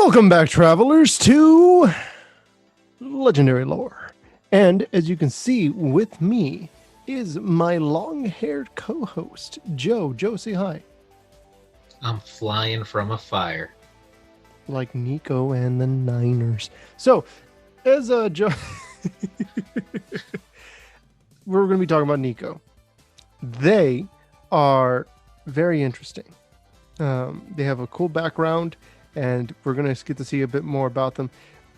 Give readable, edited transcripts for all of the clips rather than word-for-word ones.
Welcome back, travelers, to Legendary Lore. And as you can see with me is my long-haired co-host, Joe. Joe, say hi. I'm flying from a fire. Like Niko and the Niners. So, as Joe... we're going to be talking about Niko. They are very interesting. They have a cool background, and we're going to get to see a bit more about them.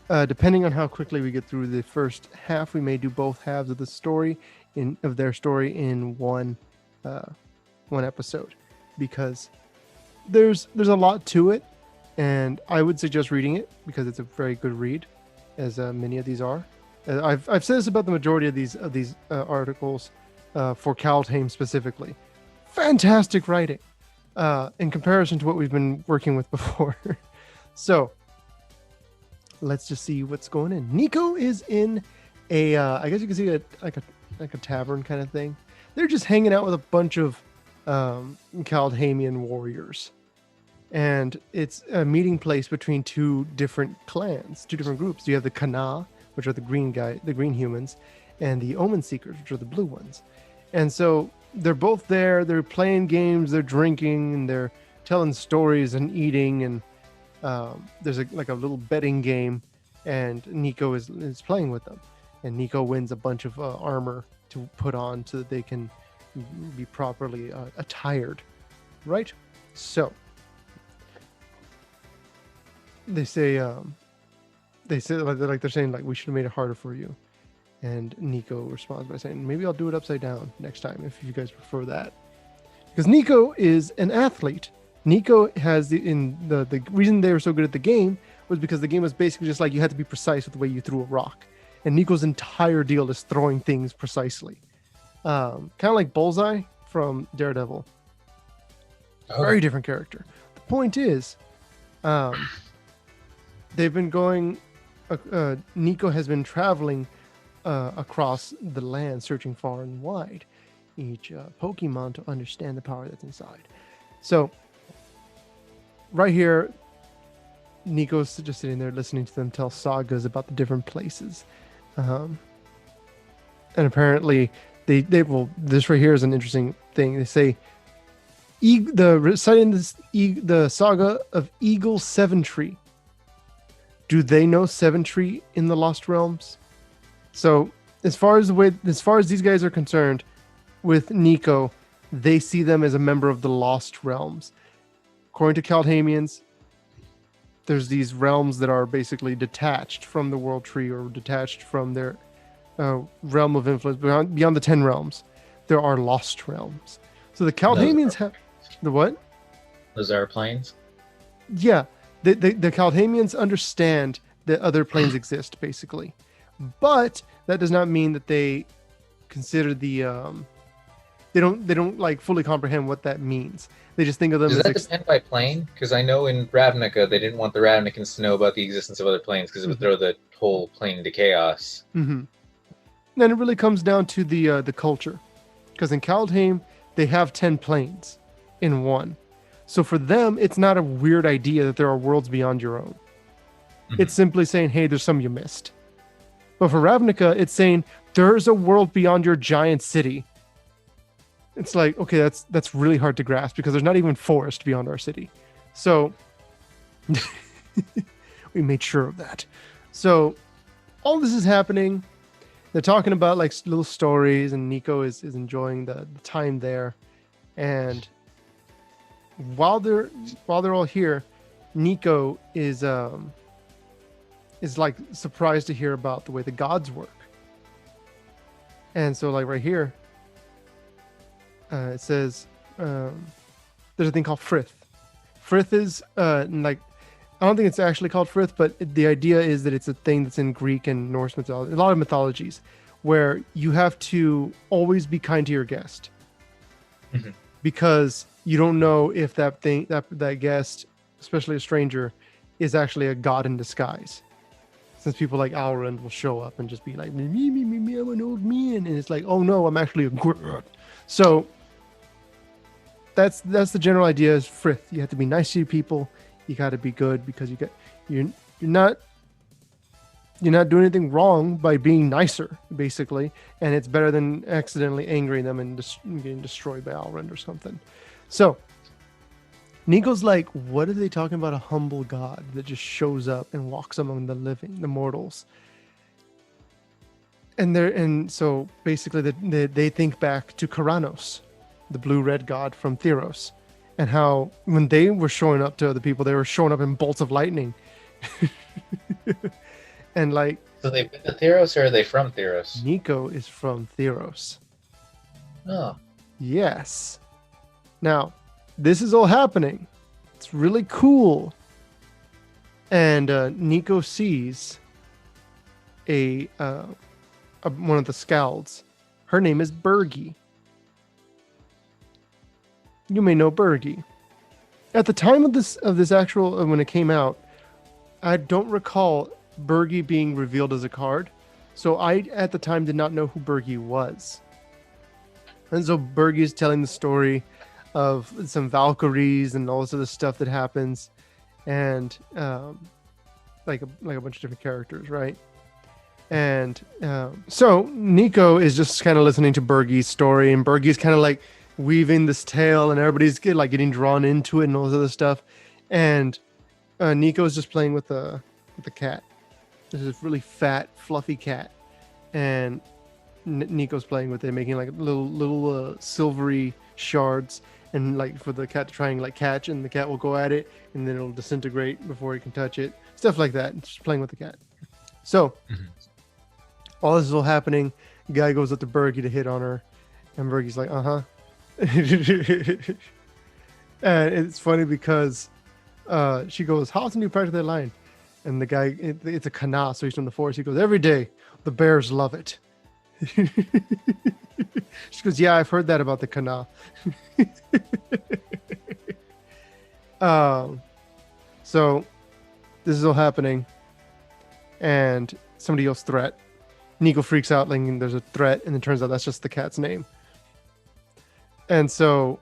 Depending on how quickly we get through the first half, we may do both halves of the story of their story in one episode, because there's a lot to it, and I would suggest reading it because it's a very good read, as many of these are. I've said this about the majority of these articles for Kaldheim specifically. Fantastic writing in comparison to what we've been working with before. So let's just see what's going in. Niko is in a I guess you can see like a tavern kind of thing. They're just hanging out with a bunch of Kaldheimian warriors, and it's a meeting place between two different clans, two different groups. You have the Kana, which are the green humans, and the Omen Seekers, which are the blue ones. And so they're both there. They're playing games. They're drinking, and they're telling stories and eating. And there's a little betting game, and Niko is playing with them. And Niko wins a bunch of armor to put on so that they can be properly attired, right? So they say they're saying like, we should have made it harder for you. And Niko responds by saying, maybe I'll do it upside down next time if you guys prefer that. Because Niko is an athlete. Niko has the reason they were so good at the game was because the game was basically just like you had to be precise with the way you threw a rock. And Niko's entire deal is throwing things precisely. Kind of like Bullseye from Daredevil. Oh. Very different character. The point is, they've been going... Niko has been traveling across the land, searching far and wide each Pokemon to understand the power that's inside. So right here, Niko's just sitting there listening to them tell sagas about the different places, and apparently they this right here is an interesting thing. They say reciting the saga of Eagle Seven Tree. Do they know Seven Tree in the Lost Realms? So as far as these guys are concerned, with Niko, they see them as a member of the Lost Realms. According to Kaldheimians, there's these realms that are basically detached from the World Tree, or detached from their realm of influence. Beyond the 10 realms, there are Lost Realms. So the Kaldheimians have... The what? Those are planes? Yeah. The Kaldheimians understand that other planes exist, basically. But that does not mean that they consider they don't like fully comprehend what that means. They just think of them Does as... that depend by plane? Because I know in Ravnica, they didn't want the Ravnicans to know about the existence of other planes because it would throw the whole plane into chaos. Mm-hmm. Then it really comes down to the culture. Because in Kaldheim, they have 10 planes in one. So for them, it's not a weird idea that there are worlds beyond your own. Mm-hmm. It's simply saying, hey, there's some you missed. But for Ravnica, it's saying, there's a world beyond your giant city. It's like, okay, that's really hard to grasp because there's not even forest beyond our city. So we made sure of that. So all this is happening. They're talking about like little stories, and Niko is enjoying the time there. And while they're all here, Niko is like surprised to hear about the way the gods work. And so like right here, it says there's a thing called Frith. Frith is like, I don't think it's actually called Frith, but the idea is that it's a thing that's in Greek and Norse mythology, a lot of mythologies, where you have to always be kind to your guest. Mm-hmm. Because you don't know if that guest, especially a stranger, is actually a god in disguise. Since people like Alrund will show up and just be like, me, I'm an old man. And it's like, oh no, I'm actually a god. So that's the general idea is Frith. You have to be nice to your people. You got to be good because You're you're not you're not doing anything wrong by being nicer, basically, and it's better than accidentally angering them and getting destroyed by Alrund or something. So Nico's like, what are they talking about? A humble god that just shows up and walks among the living, the mortals. And so basically they think back to Karanos, the blue-red god from Theros, and how when they were showing up to other people, they were showing up in bolts of lightning. And like, So they've been to Theros, or are they from Theros? Niko is from Theros. Oh, Yes. Now, this is all happening. It's really cool. And Niko sees one of the Scalds. Her name is Bergie. You may know Bergie. At the time of this actual when it came out, I don't recall Bergie being revealed as a card. So I at the time did not know who Bergie was. And so Bergie is telling the story of some Valkyries and all this other stuff that happens, and like a bunch of different characters, right? And so Niko is just kind of listening to Bergie's story, and Bergie's kind of like weaving this tale, and everybody's getting drawn into it and all this other stuff. And Niko is just playing with the cat. There's this really fat, fluffy cat, and Niko's playing with it, making like little silvery shards, and like for the cat to try and like catch, and the cat will go at it, and then it'll disintegrate before he can touch it. Stuff like that. Just playing with the cat. So all this is all happening. The guy goes up to Bergie to hit on her, and Bergie's like, and it's funny because she goes, "How often do you practice that line?" And the guy, it's a kana, so he's from the forest. He goes, "Every day. The bears love it." She goes, "Yeah, I've heard that about the kana." So this is all happening, and somebody yells threat. Niko freaks out, thinking there's a threat, and it turns out that's just the cat's name. And so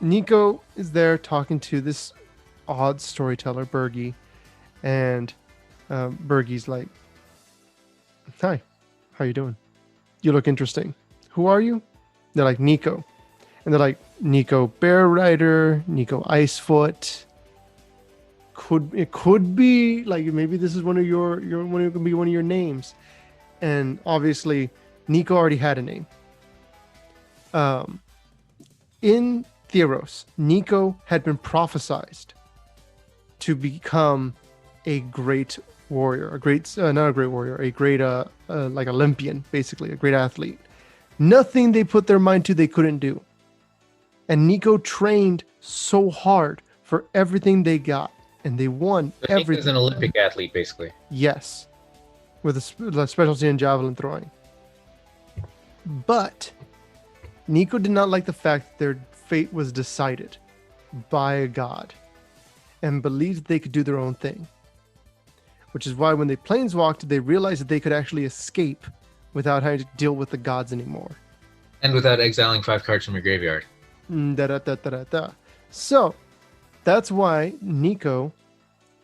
Niko is there talking to this odd storyteller, Bergie, and Bergie's like, "Hi, how you doing? You look interesting. Who are you?" They're like, "Niko." And they're like, "Niko Bear Rider, Niko Icefoot. It could be like maybe this is one of your could be one of your names." And obviously Niko already had a name. In Theros, Niko had been prophesized to become a great warrior, a great like Olympian, basically a great athlete. Nothing they put their mind to they couldn't do. And Niko trained so hard for everything they got, and they won everything. He's an Olympic athlete, basically. Yes, with a specialty in javelin throwing. But Niko did not like the fact that their fate was decided by a god, and believed they could do their own thing. Which is why when they planeswalked, they realized that they could actually escape without having to deal with the gods anymore. And without exiling 5 cards from your graveyard. So that's why Niko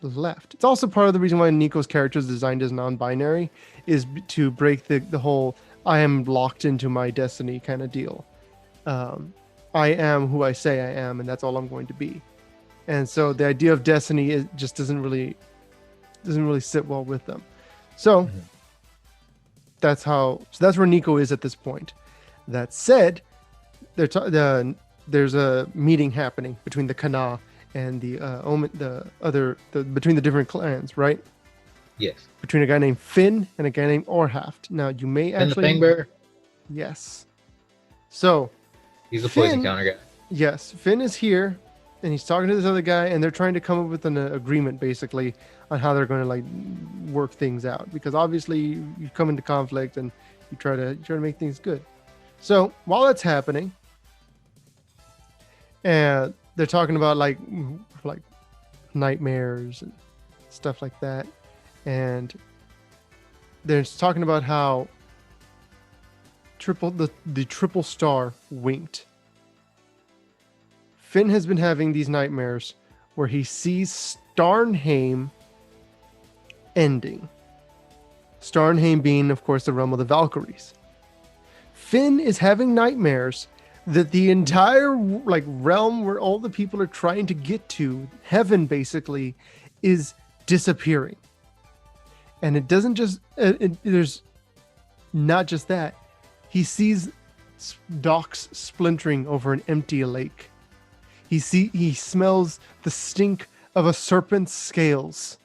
left. It's also part of the reason why Niko's character is designed as non-binary, is to break the whole "I am locked into my destiny" kind of deal. I am who I say I am, and that's all I'm going to be. And so the idea of destiny just doesn't really sit well with them. So that's where Niko is at this point. That said, there's a meeting happening between the Kana and between the different clans, right? Yes. Between a guy named Finn and a guy named Orhaft. Now you may And actually the Fangbear? Yes. So He's a poison counter guy. Yes, Finn is here, and he's talking to this other guy, and they're trying to come up with an agreement, basically, on how they're going to like work things out. Because obviously, you come into conflict, and you try to make things good. So while that's happening, and they're talking about like nightmares and stuff like that, and they're talking about how the triple star winked. Finn has been having these nightmares where he sees Starnheim ending. Starnheim being, of course, the realm of the Valkyries. Finn is having nightmares that the entire realm where all the people are trying to get to, heaven basically, is disappearing. And it doesn't just there's not just that. He sees docks splintering over an empty lake. He smells the stink of a serpent's scales.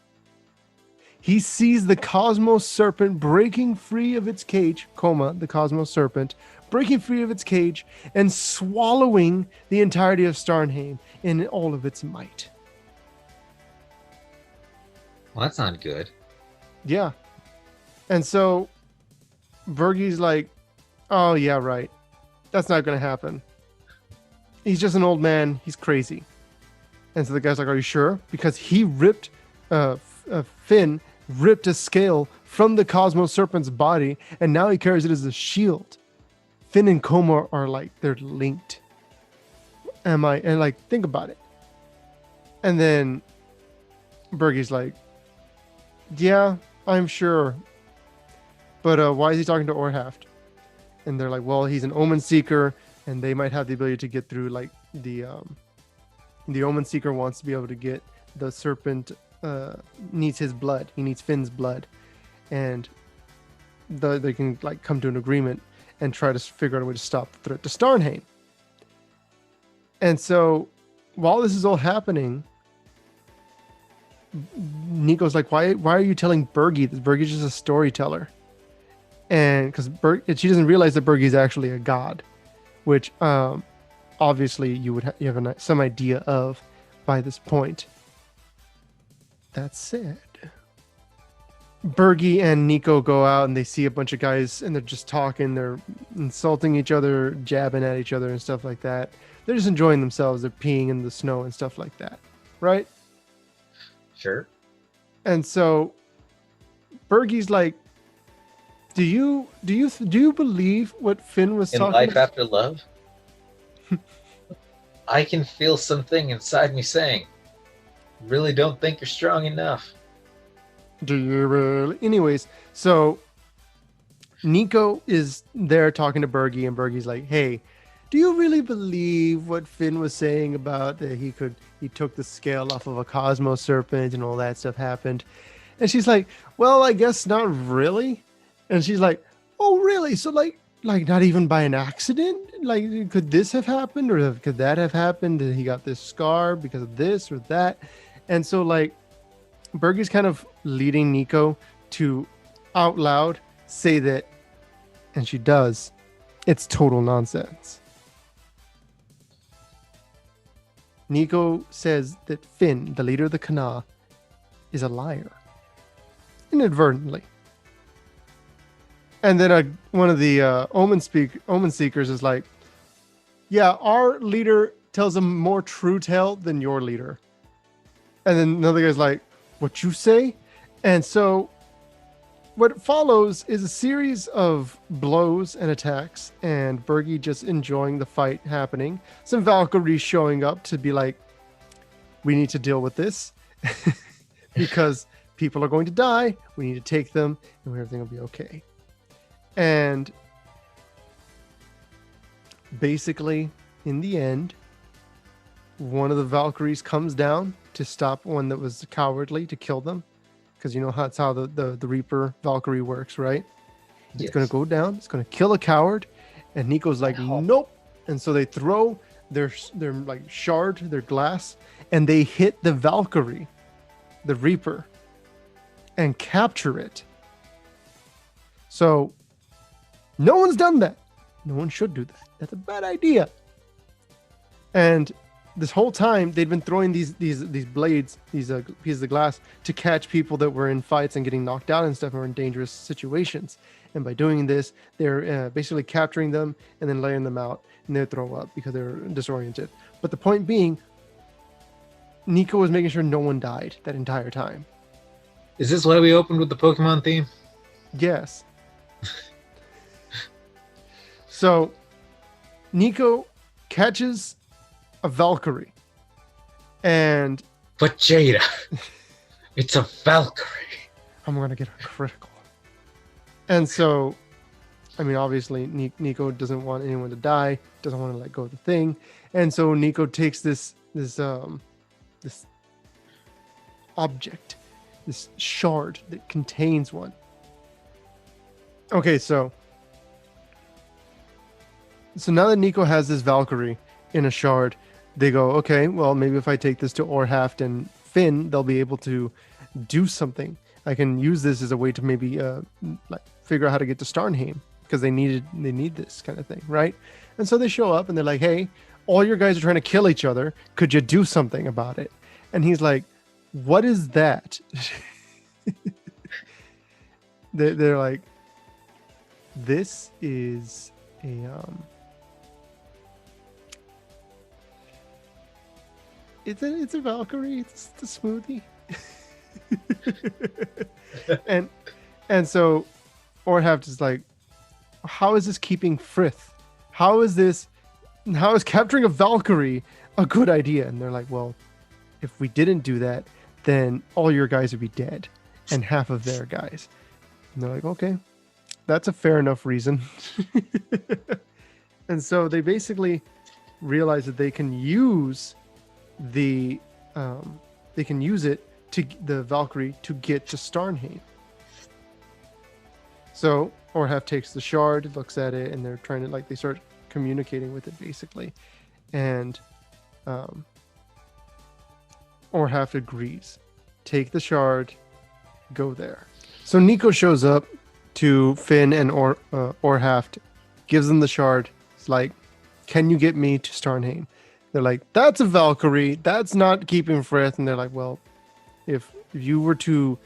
He sees the Cosmos Serpent breaking free of its cage, the Cosmos Serpent, breaking free of its cage and swallowing the entirety of Starnheim in all of its might. Well, that's not good. Yeah. And so Bergie's like, oh, yeah, right. That's not going to happen. He's just an old man. He's crazy. And so the guy's like, are you sure? Because he ripped, Finn ripped a scale from the Cosmos Serpent's body, and now he carries it as a shield. Finn and Koma are like, they're linked. And like, think about it. And then Bergie's like, yeah, I'm sure. But why is he talking to Orhaft? And they're like, well, he's an Omen Seeker, and they might have the ability to get through, like, the Omen Seeker wants to be able to get the serpent, needs his blood. He needs Finn's blood. And they can, like, come to an agreement and try to figure out a way to stop the threat to Starnheim. And so, while this is all happening, Niko's like, why are you telling Bergie this? Bergie's just a storyteller. And because she doesn't realize that Bergie's actually a god, which obviously you have some idea of by this point. That said, Bergie and Niko go out and they see a bunch of guys and they're just talking. They're insulting each other, jabbing at each other and stuff like that. They're just enjoying themselves. They're peeing in the snow and stuff like that. Right? Sure. And so Bergie's like, do you believe what Finn was In talking life about? after love? I can feel something inside me saying, really don't think you're strong enough. Do you really? Anyways, so Niko is there talking to Bergie, and Bergie's like, hey, do you really believe what Finn was saying about that he took the scale off of a Cosmos Serpent and all that stuff happened? And she's like, well, I guess not really. And she's like, oh, really? So like not even by an accident? Like, could this have happened? Or could that have happened? That he got this scar because of this or that? And so like, Bergie's kind of leading Niko to out loud say that, and she does, it's total nonsense. Niko says that Finn, the leader of the Kana, is a liar. Inadvertently. And then one of the Omen Seekers is like, yeah, our leader tells a more true tale than your leader. And then another guy's like, what you say? And so what follows is a series of blows and attacks, and Bergie just enjoying the fight happening. Some Valkyries showing up to be like, we need to deal with this because people are going to die. We need to take them and everything will be okay. And basically, in the end, one of the Valkyries comes down to stop one that was cowardly, to kill them. Because you know that's how the Reaper Valkyrie works, right? It's Yes. going to go down. It's going to kill a coward. And Niko's like, nope. And so they throw their like shard, their glass, and they hit the Valkyrie, the Reaper, and capture it. So no one's done that. No one should do that. That's a bad idea. And this whole time they'd been throwing these blades, these pieces of glass, to catch people that were in fights and getting knocked out and stuff, and were in dangerous situations. And by doing this, they're basically capturing them and then laying them out, and they throw up because they're disoriented. But the point being, Niko was making sure no one died that entire time. Is this why we opened with the Pokemon theme? Yes. So Niko catches a Valkyrie, and But Jada, it's a Valkyrie. I'm going to get a critical. And so, I mean, obviously, Nico doesn't want anyone to die, doesn't want to let go of the thing. And so Nico takes this object, this shard that contains one. Okay, so now that Nico has this Valkyrie in a shard, they go, okay, well, maybe if I take this to Orhaft and Finn, they'll be able to do something. I can use this as a way to maybe like figure out how to get to Starnheim, because they need this kind of thing, right? And so they show up and they're like, hey, all your guys are trying to kill each other. Could you do something about it? And he's like, what is that? They're like, this is a it's a Valkyrie. It's the smoothie. and so Orhaft is like, how is this keeping Frith? How is capturing a Valkyrie a good idea? And they're like, well, if we didn't do that, then all your guys would be dead and half of their guys. And they're like, okay, that's a fair enough reason. And so they basically realize that they can use the Valkyrie to get to Starnheim. So Orhaft takes the shard, looks at it, and they're trying to they start communicating with it basically. And Orhaft agrees. Take the shard, go there. So Niko shows up to Finn and Orhaft, gives them the shard. It's like, can you get me to Starnheim? They're like, that's a Valkyrie. That's not keeping Frith. And they're like, well, if you were to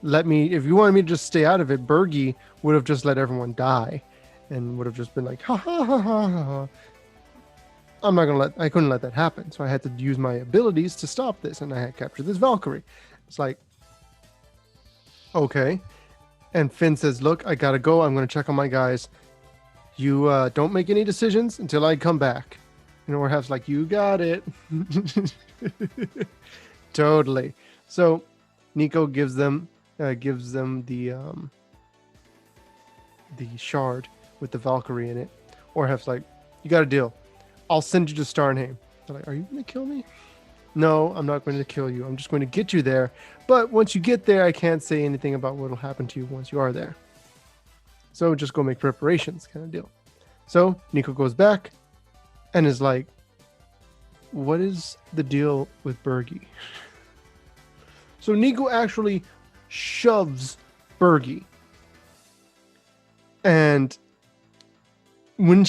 if you wanted me to just stay out of it, Bergie would have just let everyone die and would have just been like, ha ha ha ha ha. I couldn't let that happen. So I had to use my abilities to stop this. And I had captured this Valkyrie. It's like, okay. And Finn says, look, I gotta go. I'm going to check on my guys. You don't make any decisions until I come back. And Orhaft's like, you got it. Totally. So Niko gives them the shard with the Valkyrie in it. Orhaft's like, you got a deal. I'll send you to Starnheim. They're like, are you going to kill me? No, I'm not going to kill you. I'm just going to get you there. But once you get there, I can't say anything about what will happen to you once you are there. So just go make preparations, kind of deal. So Niko goes back and is like, what is the deal with Bergie? So Niko actually shoves Bergie. And when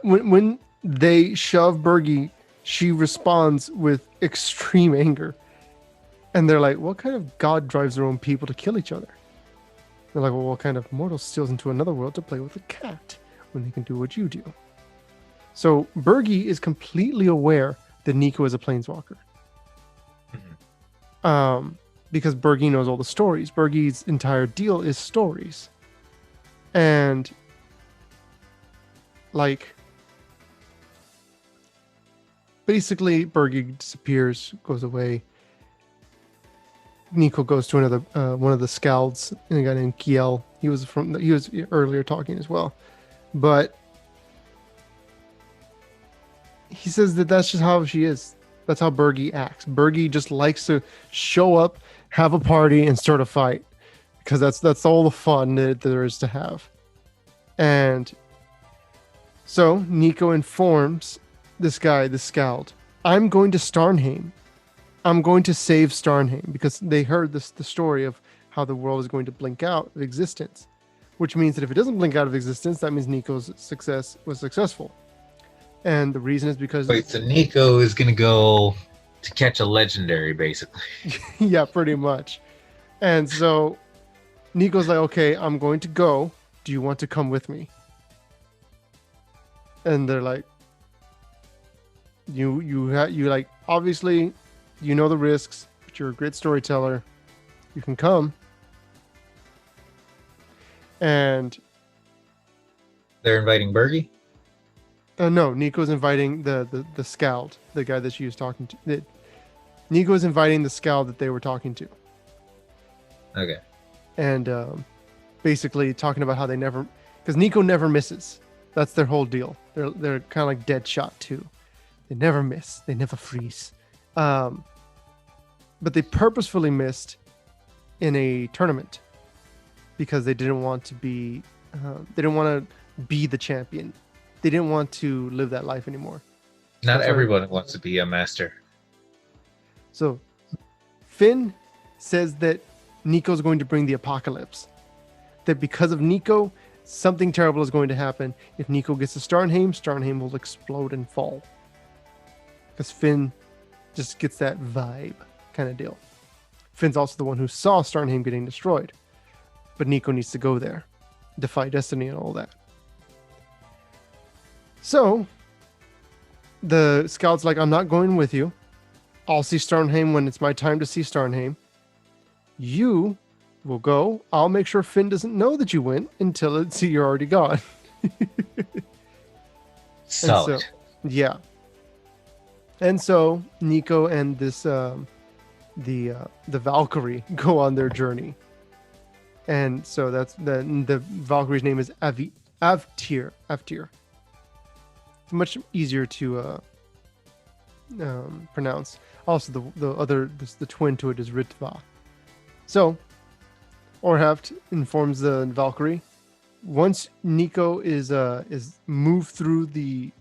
when they shove Bergie, she responds with extreme anger. And they're like, what kind of god drives their own people to kill each other? They're like, well, what kind of mortal steals into another world to play with a cat when they can do what you do? So Bergie is completely aware that Niko is a planeswalker. Mm-hmm. Because Bergie knows all the stories. Bergie's entire deal is stories. And basically Bergie disappears, goes away. Niko goes to another one of the scouts, and a guy named Kiel. He was earlier talking as well, but he says that that's just how she is. That's how Bergie acts. Bergie just likes to show up, have a party, and start a fight, because that's all the fun that there is to have. And so Niko informs this guy, the scout, I'm going to Starnheim. I'm going to save Starnheim, because they heard the story of how the world is going to blink out of existence, which means that if it doesn't blink out of existence, that means Niko's success was successful. And the reason is because... Wait, so Niko is going to go to catch a legendary, basically. Yeah, pretty much. And so Niko's like, okay, I'm going to go. Do you want to come with me? And they're like, you like, obviously, you know the risks, but you're a great storyteller. You can come. And they're inviting Bergie? No, Niko's inviting the scout, the guy that she was talking to. Niko is inviting the Skald that they were talking to, Okay. and basically talking about how they never, because Niko never misses. That's their whole deal. They're kind of like Deadshot too. They never miss. They never freeze. But they purposefully missed in a tournament because they didn't want to be. They didn't want to be the champion. They didn't want to live that life anymore. So Not that's why. everyone wants to be a master. So Finn says that Nico's going to bring the apocalypse. That because of Niko, something terrible is going to happen. If Niko gets to Starnheim, Starnheim will explode and fall. Because Finn just gets that vibe kind of deal. Finn's also the one who saw Starnheim getting destroyed. But Niko needs to go there, defy destiny and all that. So the Scout's like, I'm not going with you. I'll see Starnheim when it's my time to see Starnheim. You will go. I'll make sure Finn doesn't know that you went until you're already gone. Solid. So, yeah. And so Niko and this the Valkyrie go on their journey. And so that's the Valkyrie's name is Avtir. It's much easier to pronounce. Also, the twin to it is Ritva. So, Orhaft informs the Valkyrie. Once Niko is moved through the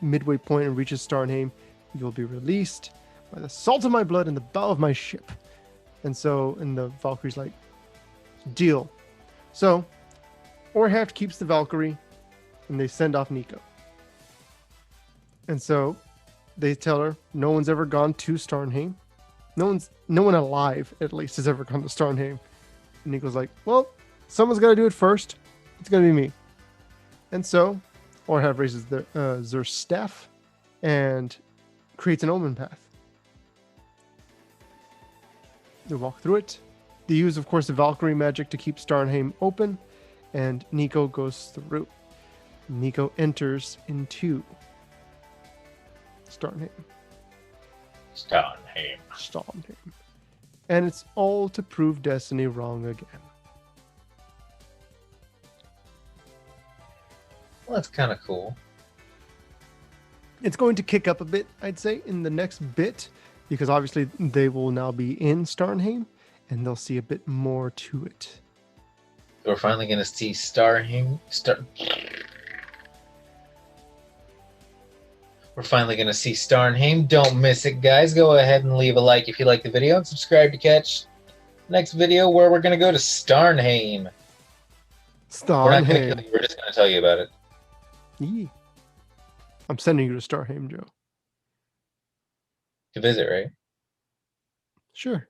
midway point and reaches Starnheim, you'll be released by the salt of my blood and the bow of my ship. And the Valkyrie's like, deal. So, Orhaft keeps the Valkyrie, and they send off Niko. And so, they tell her no one's ever gone to Starnheim. No one alive, at least, has ever gone to Starnheim. And Niko's like, well, someone's got to do it first. It's going to be me. And so, Orhaft raises their staff and creates an omen path. They walk through it. They use, of course, the Valkyrie magic to keep Starnheim open, and Niko goes through. Niko enters into Starnheim. And it's all to prove Destiny wrong again. Well, that's kind of cool. It's going to kick up a bit, I'd say, in the next bit, because obviously they will now be in Starnheim, and they'll see a bit more to it. We're finally going to see Starnheim. We're finally going to see Starnheim. Don't miss it, guys. Go ahead and leave a like if you like the video, and subscribe to catch next video where we're going to go to Starnheim. We're not going to kill you. We're just going to tell you about it. Yeah. I'm sending you to Starnheim, Joe. To visit, right? Sure.